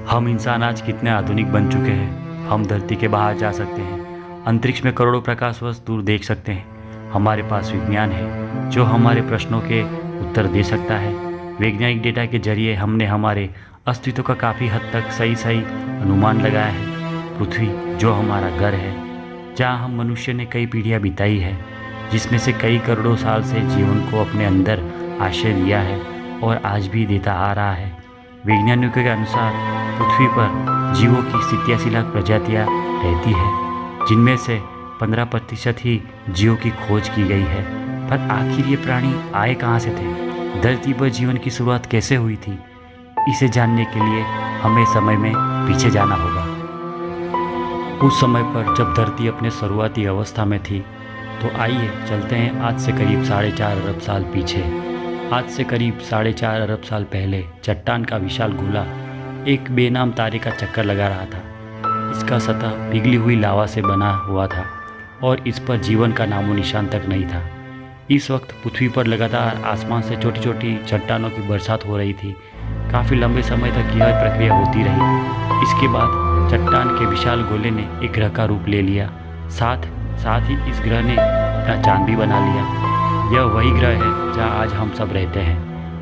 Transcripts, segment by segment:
हम इंसान आज कितने आधुनिक बन चुके हैं। हम धरती के बाहर जा सकते हैं, अंतरिक्ष में करोड़ों प्रकाश वर्ष दूर देख सकते हैं। हमारे पास विज्ञान है जो हमारे प्रश्नों के उत्तर दे सकता है। वैज्ञानिक डेटा के जरिए हमने हमारे अस्तित्व का काफ़ी हद तक सही सही अनुमान लगाया है। पृथ्वी जो हमारा घर है, जहाँ हम मनुष्य ने कई पीढ़ियाँ बिताई है, जिसमें से कई करोड़ों साल से जीवन को अपने अंदर आश्रय दिया है और आज भी देता आ रहा है। वैज्ञानिकों के अनुसार पृथ्वी पर जीवों की 87 लाख प्रजातियाँ रहती है, जिनमें से 15% ही जीवों की खोज की गई है। पर आखिर ये प्राणी आए कहाँ से थे? धरती पर जीवन की शुरुआत कैसे हुई थी? इसे जानने के लिए हमें समय में पीछे जाना होगा। उस समय पर जब धरती अपने शुरुआती अवस्था में थी, तो आइए चलते हैं आज से करीब 4.5 अरब साल पीछे। आज से करीब 4.5 अरब साल पहले चट्टान का विशाल गोला एक बेनाम तारे का चक्कर लगा रहा था। इसका सतह पिघली हुई लावा से बना हुआ था और इस पर जीवन का नामो निशान तक नहीं था। इस वक्त पृथ्वी पर लगातार आसमान से छोटी छोटी चट्टानों की बरसात हो रही थी। काफ़ी लंबे समय तक यह प्रक्रिया होती रही। इसके बाद चट्टान के विशाल गोले ने एक ग्रह का रूप ले लिया। साथ ही इस ग्रह ने अपना चांद भी बना लिया। यह वही ग्रह है जहाँ आज हम सब रहते हैं।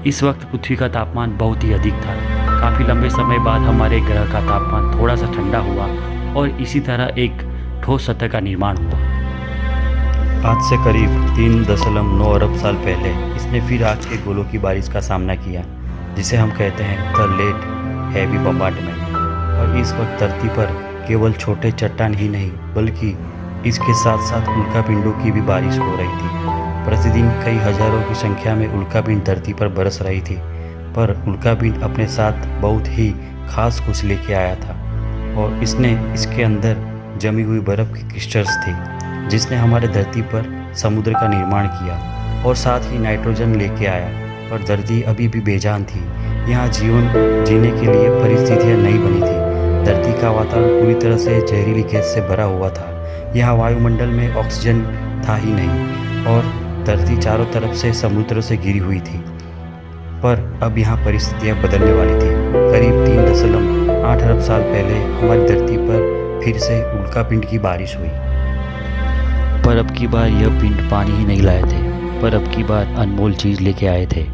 इस वक्त पृथ्वी का तापमान बहुत ही अधिक था। काफ़ी लंबे समय बाद हमारे ग्रह का तापमान थोड़ा सा ठंडा हुआ और इसी तरह एक ठोस सतह का निर्माण हुआ। आज से करीब 3.9 अरब साल पहले इसने फिर आग के गोलों की बारिश का सामना किया, जिसे हम कहते हैं द लेट हैवी बम्बार्डमेंट। और इस वक्त धरती पर केवल छोटे चट्टान ही नहीं, बल्कि इसके साथ साथ उल्कापिंडों की भी बारिश हो रही थी। प्रतिदिन कई हजारों की संख्या में उल्कापिंड धरती पर बरस रही थी, पर उल्कापिंड अपने साथ बहुत ही खास कुछ लेके आया था, और इसके अंदर जमी हुई बर्फ़ की क्रिस्टल्स थी, जिसने हमारे धरती पर समुद्र का निर्माण किया और साथ ही नाइट्रोजन लेके आया। पर धरती अभी भी बेजान थी। यहाँ जीवन जीने के लिए परिस्थितियाँ नहीं बनी थी। धरती का वातावरण पूरी तरह से जहरीली गैस से भरा हुआ था। यहाँ वायुमंडल में ऑक्सीजन था ही नहीं और धरती चारों तरफ से समुद्र से घिरी हुई थी। पर अब यहाँ परिस्थितियाँ बदलने वाली थी। करीब 3.8 अरब साल पहले हमारी धरती पर फिर से उल्कापिंड की बारिश हुई। पर अब की बार यह पिंड पानी ही नहीं लाए थे, पर अब की बार अनमोल चीज़ लेके आए थे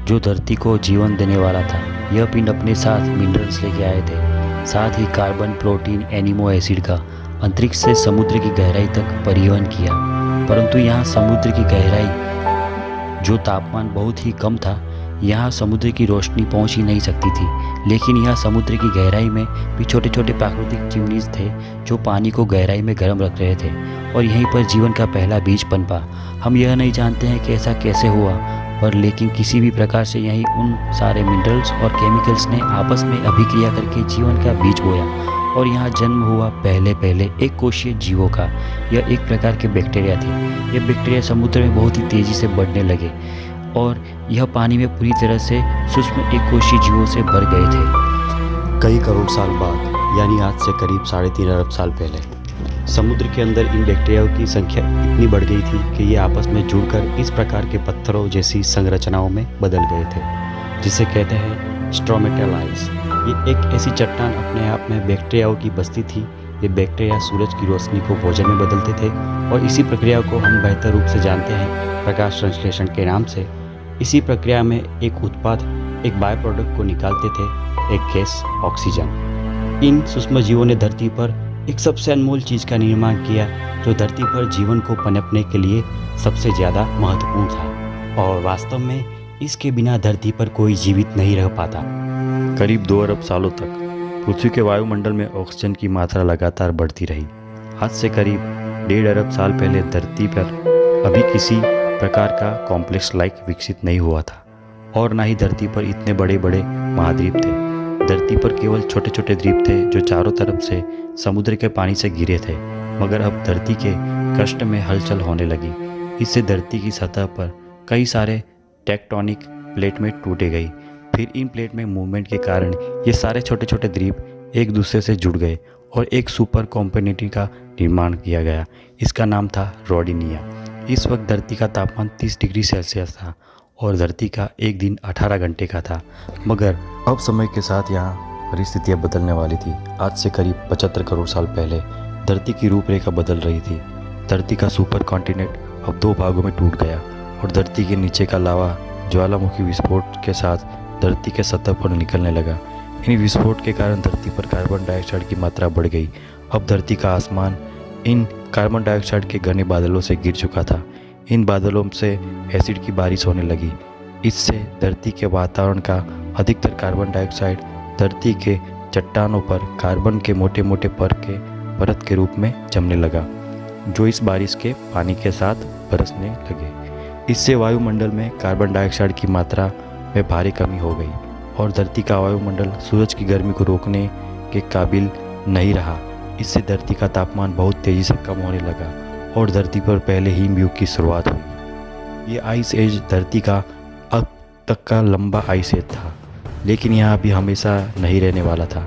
जो धरती को जीवन देने वाला था। यह पिंड अपने साथ मिनरल्स लेके आए थे, साथ ही कार्बन, प्रोटीन, एमिनो एसिड का अंतरिक्ष से समुद्र की गहराई तक परिवहन किया। परंतु यहाँ समुद्र की गहराई जो तापमान बहुत ही कम था, यहाँ समुद्र की रोशनी पहुँच ही नहीं सकती थी। लेकिन यहाँ समुद्र की गहराई में भी छोटे छोटे प्राकृतिक चिमनीज थे जो पानी को गहराई में गर्म रख रहे थे, और यहीं पर जीवन का पहला बीज पनपा। हम यह नहीं जानते हैं कि ऐसा कैसे हुआ, पर लेकिन किसी भी प्रकार से यहीं उन सारे मिनरल्स और केमिकल्स ने आपस में अभिक्रिया करके जीवन का बीज बोया, और यहाँ जन्म हुआ पहले एक कोशीय जीवों का। यह एक प्रकार के बैक्टीरिया थे। यह बैक्टीरिया समुद्र में बहुत ही तेज़ी से बढ़ने लगे और यह पानी में पूरी तरह से सूक्ष्म एक कोशीय जीवों से भर गए थे। कई करोड़ साल बाद, यानी आज से करीब 3.5 अरब साल पहले, समुद्र के अंदर इन बैक्टीरियाओं की संख्या इतनी बढ़ गई थी कि ये आपस में जुड़कर इस प्रकार के पत्थरों जैसी संरचनाओं में बदल गए थे, जिसे कहते हैं स्ट्रोमेटालाइट्स। ये एक ऐसी चट्टान अपने आप में बैक्टीरियाओं की बस्ती थी। ये बैक्टीरिया सूरज की रोशनी को भोजन में बदलते थे, और इसी प्रक्रिया को हम बेहतर रूप से जानते हैं प्रकाश संश्लेषण के नाम से। इसी प्रक्रिया में एक उत्पाद, एक बाय प्रोडक्ट को निकालते थे, एक गैस ऑक्सीजन। इन सूक्ष्म जीवों ने धरती पर एक सबसे अनमोल चीज़ का निर्माण किया, जो धरती पर जीवन को पनपने के लिए सबसे ज़्यादा महत्वपूर्ण था, और वास्तव में इसके बिना धरती पर कोई जीवित नहीं रह पाता। करीब 2 अरब सालों तक पृथ्वी के वायुमंडल में ऑक्सीजन की मात्रा लगातार बढ़ती रही। आज से करीब 1.5 अरब साल पहले धरती पर अभी किसी प्रकार का कॉम्प्लेक्स लाइफ विकसित नहीं हुआ था, और ना ही धरती पर इतने बड़े बड़े महाद्वीप थे। धरती पर केवल छोटे छोटे द्वीप थे जो चारों तरफ से समुद्र के पानी से घिरे थे। मगर अब धरती के क्रस्ट में हलचल होने लगी। इससे धरती की सतह पर कई सारे टेक्टोनिक प्लेट में टूटे गई। फिर इन प्लेट में मूवमेंट के कारण ये सारे छोटे छोटे द्वीप एक दूसरे से जुड़ गए और एक सुपर कॉम्पिनेटी का निर्माण किया गया। इसका नाम था रोडिनिया। इस वक्त धरती का तापमान 30 डिग्री सेल्सियस था और धरती का एक दिन 18 घंटे का था। मगर अब समय के साथ यहाँ परिस्थितियां बदलने वाली थी। आज से करीब 75 करोड़ साल पहले धरती की रूपरेखा बदल रही थी। धरती का सुपर कॉन्टिनेंट अब 2 भागों में टूट गया और धरती के नीचे का लावा ज्वालामुखी विस्फोट के साथ धरती के सतह पर निकलने लगा। इन विस्फोट के कारण धरती पर कार्बन डाइऑक्साइड की मात्रा बढ़ गई। अब धरती का आसमान इन कार्बन डाइऑक्साइड के घने बादलों से घिर चुका था। इन बादलों से एसिड की बारिश होने लगी। इससे धरती के वातावरण का अधिकतर कार्बन डाइऑक्साइड धरती के चट्टानों पर कार्बन के मोटे मोटे परत के रूप में जमने लगा, जो इस बारिश के पानी के साथ बरसने लगे। इससे वायुमंडल में कार्बन डाइऑक्साइड की मात्रा में भारी कमी हो गई और धरती का वायुमंडल सूरज की गर्मी को रोकने के काबिल नहीं रहा। इससे धरती का तापमान बहुत तेज़ी से कम होने लगा और धरती पर पहले हिमयुग की शुरुआत हुई। ये आइस एज धरती का अब तक का लंबा आइस एज था, लेकिन यहाँ भी हमेशा नहीं रहने वाला था।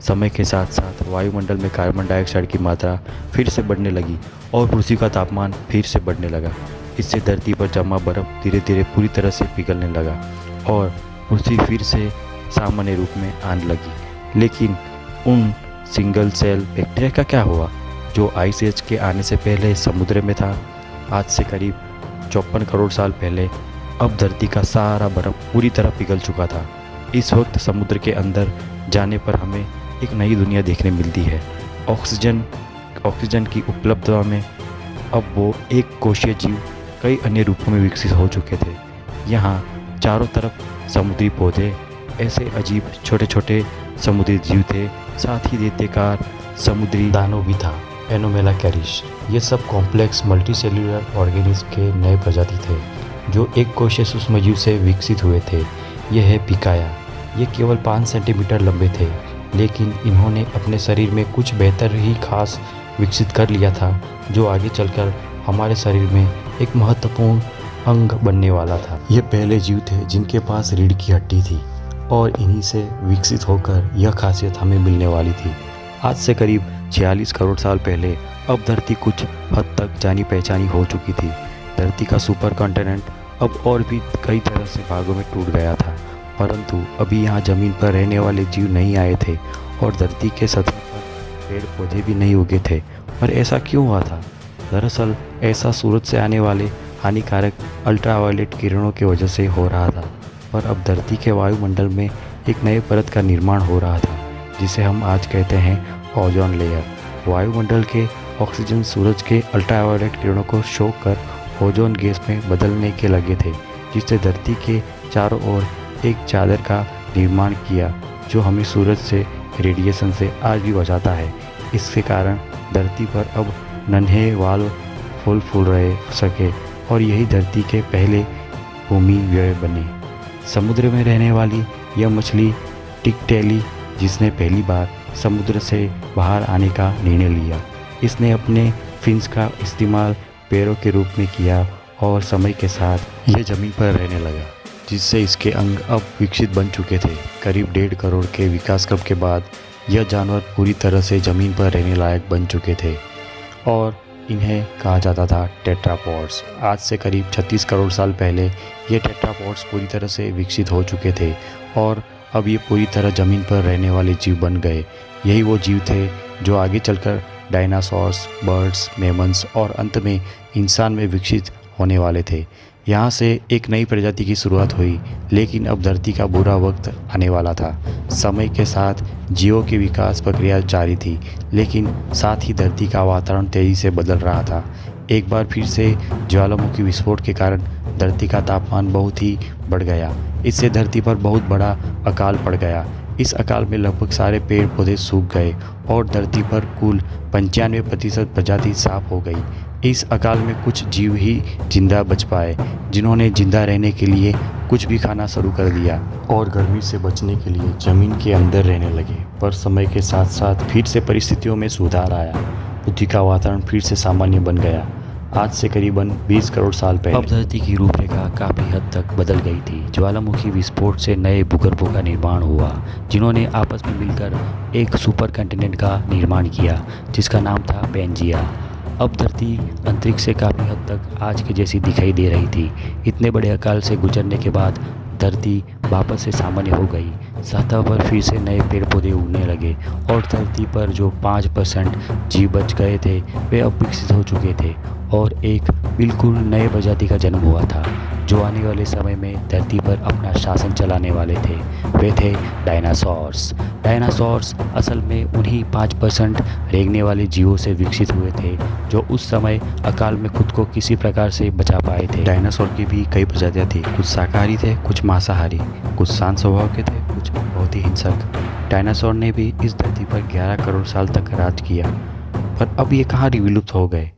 समय के साथ साथ वायुमंडल में कार्बन डाइऑक्साइड की मात्रा फिर से बढ़ने लगी और पृथ्वी का तापमान फिर से बढ़ने लगा। इससे धरती पर जमा बर्फ धीरे धीरे पूरी तरह से पिघलने लगा और पृथ्वी फिर से सामान्य रूप में आने लगी। लेकिन उन सिंगल सेल बैक्टीरिया का क्या हुआ जो आइस एज के आने से पहले समुद्र में था? आज से करीब 54 करोड़ साल पहले अब धरती का सारा बर्फ पूरी तरह पिघल चुका था। इस वक्त समुद्र के अंदर जाने पर हमें एक नई दुनिया देखने मिलती है। ऑक्सीजन की उपलब्धता में अब वो एक कोशीय जीव कई अन्य रूपों में विकसित हो चुके थे। यहाँ चारों तरफ समुद्री पौधे, ऐसे अजीब छोटे छोटे समुद्री जीव थे, साथ ही दैत्यकार समुद्री दानव भी था, एनोमेला कैरिस। ये सब कॉम्प्लेक्स मल्टीसेल्युलर ऑर्गेनिज्म के नए प्रजाति थे जो एक कोशीय सूक्ष्मजीव से विकसित हुए थे। यह है पिकाया। ये केवल 5 सेंटीमीटर लंबे थे, लेकिन इन्होंने अपने शरीर में कुछ बेहतर ही खास विकसित कर लिया था जो आगे चलकर हमारे शरीर में एक महत्वपूर्ण अंग बनने वाला था। ये पहले जीव थे जिनके पास रीढ़ की हड्डी थी और इन्हीं से विकसित होकर यह खासियत हमें मिलने वाली थी। आज से करीब 46 करोड़ साल पहले अब धरती कुछ हद तक जानी पहचानी हो चुकी थी। धरती का सुपर कॉन्टिनेंट अब और भी कई तरह से भागों में टूट गया था, परंतु अभी यहाँ ज़मीन पर रहने वाले जीव नहीं आए थे और धरती के सतह पर पेड़ पौधे भी नहीं उगे थे। पर ऐसा क्यों हुआ था? दरअसल ऐसा सूरज से आने वाले हानिकारक अल्ट्रावायलेट किरणों की वजह से हो रहा था। पर अब धरती के वायुमंडल में एक नए परत का निर्माण हो रहा था, जिसे हम आज कहते हैं ओजोन लेयर। वायुमंडल के ऑक्सीजन सूरज के अल्ट्रावायलेट किरणों को सोख कर ओजोन गैस में बदलने के लगे थे, जिससे धरती के चारों ओर एक चादर का निर्माण किया जो हमें सूरज से रेडिएशन से आज भी बचाता है। इसके कारण धरती पर अब नन्हे वाल फूल रहे सके और यही धरती के पहले भूमि व्यय बने। समुद्र में रहने वाली यह मछली टिकटेली, जिसने पहली बार समुद्र से बाहर आने का निर्णय लिया, इसने अपने फिन्स का इस्तेमाल पैरों के रूप में किया और समय के साथ यह ज़मीन पर रहने लगा, जिससे इसके अंग अब विकसित बन चुके थे। करीब 1.5 करोड़ के विकासक्रम के बाद यह जानवर पूरी तरह से ज़मीन पर रहने लायक बन चुके थे और इन्हें कहा जाता था टेट्रापॉड्स। आज से करीब 36 करोड़ साल पहले ये टेट्रापॉड्स पूरी तरह से विकसित हो चुके थे और अब ये पूरी तरह ज़मीन पर रहने वाले जीव बन गए। यही वो जीव थे जो आगे चलकर डायनासोर्स, बर्ड्स, मेमन्स और अंत में इंसान में विकसित होने वाले थे। यहाँ से एक नई प्रजाति की शुरुआत हुई, लेकिन अब धरती का बुरा वक्त आने वाला था। समय के साथ जीवों की विकास प्रक्रिया जारी थी, लेकिन साथ ही धरती का वातावरण तेज़ी से बदल रहा था। एक बार फिर से ज्वालामुखी विस्फोट के कारण धरती का तापमान बहुत ही बढ़ गया। इससे धरती पर बहुत बड़ा अकाल पड़ गया। इस अकाल में लगभग सारे पेड़ पौधे सूख गए और धरती पर कुल 95% प्रजाति साफ हो गई। इस अकाल में कुछ जीव ही जिंदा बच पाए, जिन्होंने जिंदा रहने के लिए कुछ भी खाना शुरू कर दिया और गर्मी से बचने के लिए ज़मीन के अंदर रहने लगे। पर समय के साथ साथ फिर से परिस्थितियों में सुधार आया। पृथ्वी का वातावरण फिर से सामान्य बन गया। आज से करीबन 20 करोड़ साल पहले अब धरती की रूपरेखा काफ़ी हद तक बदल गई थी। ज्वालामुखी विस्फोट से नए भूगर्भों का निर्माण हुआ, जिन्होंने आपस में मिलकर एक सुपर कंटिनेंट का निर्माण किया, जिसका नाम था पैंजिया। अब धरती अंतरिक्ष से काफ़ी हद तक आज के जैसी दिखाई दे रही थी। इतने बड़े अकाल से गुजरने के बाद धरती वापस से सामान्य हो गई। सतह पर फिर से नए पेड़ पौधे उगने लगे और धरती पर जो 5% जीव बच गए थे वे अब विकसित हो चुके थे और एक बिल्कुल नए प्रजाति का जन्म हुआ था जो आने वाले समय में धरती पर अपना शासन चलाने वाले थे। वे थे डायनासॉर्स। डायनासॉर्स असल में उन्हीं 5% रेंगने वाले जीवों से विकसित हुए थे जो उस समय अकाल में खुद को किसी प्रकार से बचा पाए थे। डायनासोर की भी कई प्रजातियां थी, कुछ शाकाहारी थे, कुछ मांसाहारी, कुछ शांत स्वभाव के थे, कुछ बहुत ही हिंसक। डायनासोर ने भी इस धरती पर 11 करोड़ साल तक राज किया, पर अब ये कहाँ विलुप्त हो गए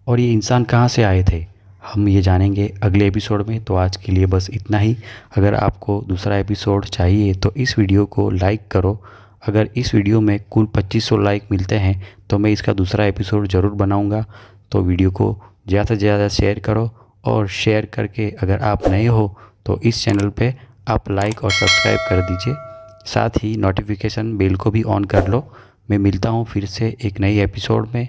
और ये इंसान कहाँ से आए थे, हम ये जानेंगे अगले एपिसोड में। तो आज के लिए बस इतना ही। अगर आपको दूसरा एपिसोड चाहिए तो इस वीडियो को लाइक करो। अगर इस वीडियो में कुल 2500 लाइक मिलते हैं तो मैं इसका दूसरा एपिसोड ज़रूर बनाऊंगा। तो वीडियो को ज़्यादा से ज़्यादा शेयर करो और शेयर करके अगर आप नए हो तो इस चैनल पे आप लाइक और सब्सक्राइब कर दीजिए। साथ ही नोटिफिकेशन बेल को भी ऑन कर लो। मैं मिलता हूँ फिर से एक नई एपिसोड में।